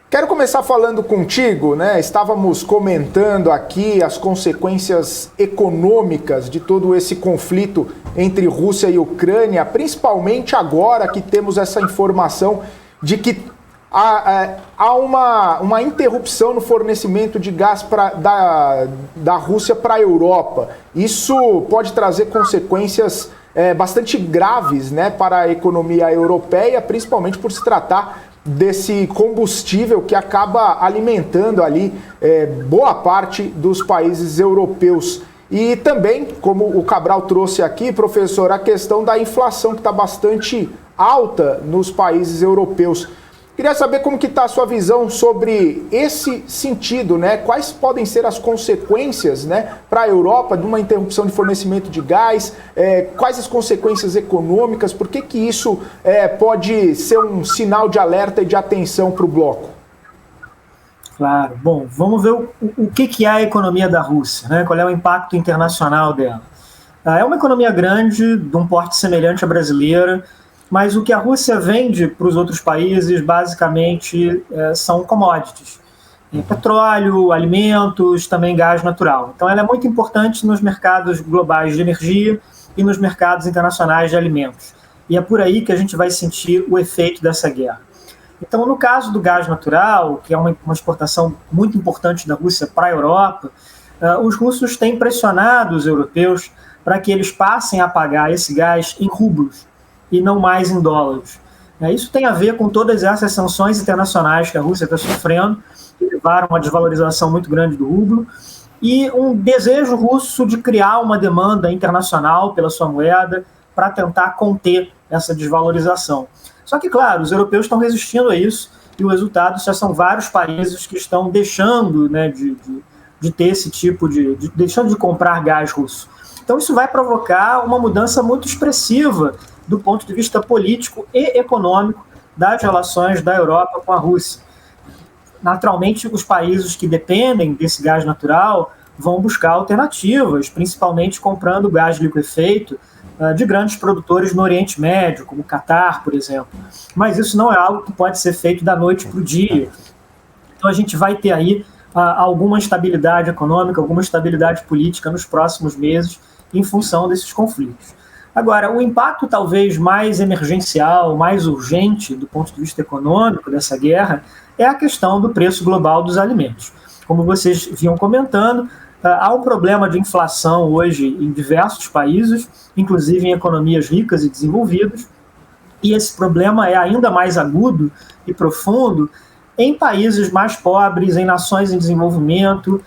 Quero começar falando contigo, né? Estávamos comentando aqui as consequências econômicas de todo esse conflito entre Rússia e Ucrânia, principalmente agora que temos essa informação de que há uma interrupção no fornecimento de gás da Rússia para a Europa. Isso pode trazer consequências bastante graves, né, para a economia europeia, principalmente por se tratar desse combustível que acaba alimentando ali boa parte dos países europeus. E também, como o Cabral trouxe aqui, professor, a questão da inflação que está bastante alta nos países europeus. Queria saber como que está a sua visão sobre esse sentido, né? Quais podem ser as consequências, né, para a Europa de uma interrupção de fornecimento de gás? Quais as consequências econômicas? Por que isso pode ser um sinal de alerta e de atenção para o bloco? Claro. Bom, vamos ver o que é a economia da Rússia, né? Qual é o impacto internacional dela. É uma economia grande, de um porte semelhante à brasileira, mas o que a Rússia vende para os outros países, basicamente, são commodities. Petróleo, alimentos, também gás natural. Então, ela é muito importante nos mercados globais de energia e nos mercados internacionais de alimentos. E é por aí que a gente vai sentir o efeito dessa guerra. Então, no caso do gás natural, que é uma exportação muito importante da Rússia para a Europa, os russos têm pressionado os europeus para que eles passem a pagar esse gás em rublos e não mais em dólares. Isso tem a ver com todas essas sanções internacionais que a Rússia está sofrendo, que levaram a uma desvalorização muito grande do rublo, e um desejo russo de criar uma demanda internacional pela sua moeda para tentar conter essa desvalorização. Só que, claro, os europeus estão resistindo a isso, e o resultado já são vários países que estão deixando, né, de ter esse tipo deixando de comprar gás russo. Então isso vai provocar uma mudança muito expressiva do ponto de vista político e econômico das relações da Europa com a Rússia. Naturalmente, os países que dependem desse gás natural vão buscar alternativas, principalmente comprando gás liquefeito de grandes produtores no Oriente Médio, como o Catar, por exemplo. Mas isso não é algo que pode ser feito da noite para o dia. Então a gente vai ter aí alguma instabilidade econômica, alguma instabilidade política nos próximos meses em função desses conflitos. Agora, o impacto talvez mais emergencial, mais urgente do ponto de vista econômico dessa guerra é a questão do preço global dos alimentos. Como vocês vinham comentando, há um problema de inflação hoje em diversos países, inclusive em economias ricas e desenvolvidas, e esse problema é ainda mais agudo e profundo em países mais pobres, em nações em desenvolvimento,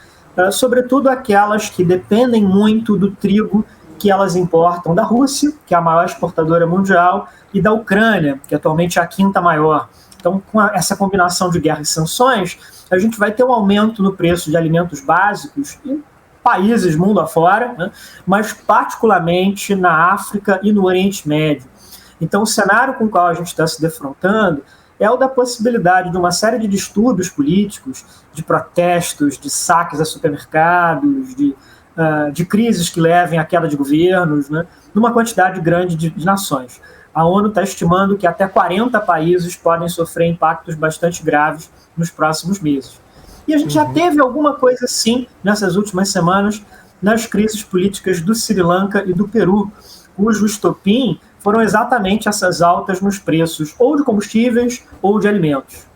sobretudo aquelas que dependem muito do trigo que elas importam da Rússia, que é a maior exportadora mundial, e da Ucrânia, que atualmente é a quinta maior. Então, com essa combinação de guerra e sanções, a gente vai ter um aumento no preço de alimentos básicos em países mundo afora, né? Mas particularmente na África e no Oriente Médio. Então, o cenário com o qual a gente está se defrontando é o da possibilidade de uma série de distúrbios políticos, de protestos, de saques a supermercados, de crises que levem à queda de governos, né, numa quantidade grande de nações. A ONU está estimando que até 40 países podem sofrer impactos bastante graves nos próximos meses. E a gente já teve alguma coisa assim nessas últimas semanas nas crises políticas do Sri Lanka e do Peru, cujo estopim foram exatamente essas altas nos preços ou de combustíveis ou de alimentos.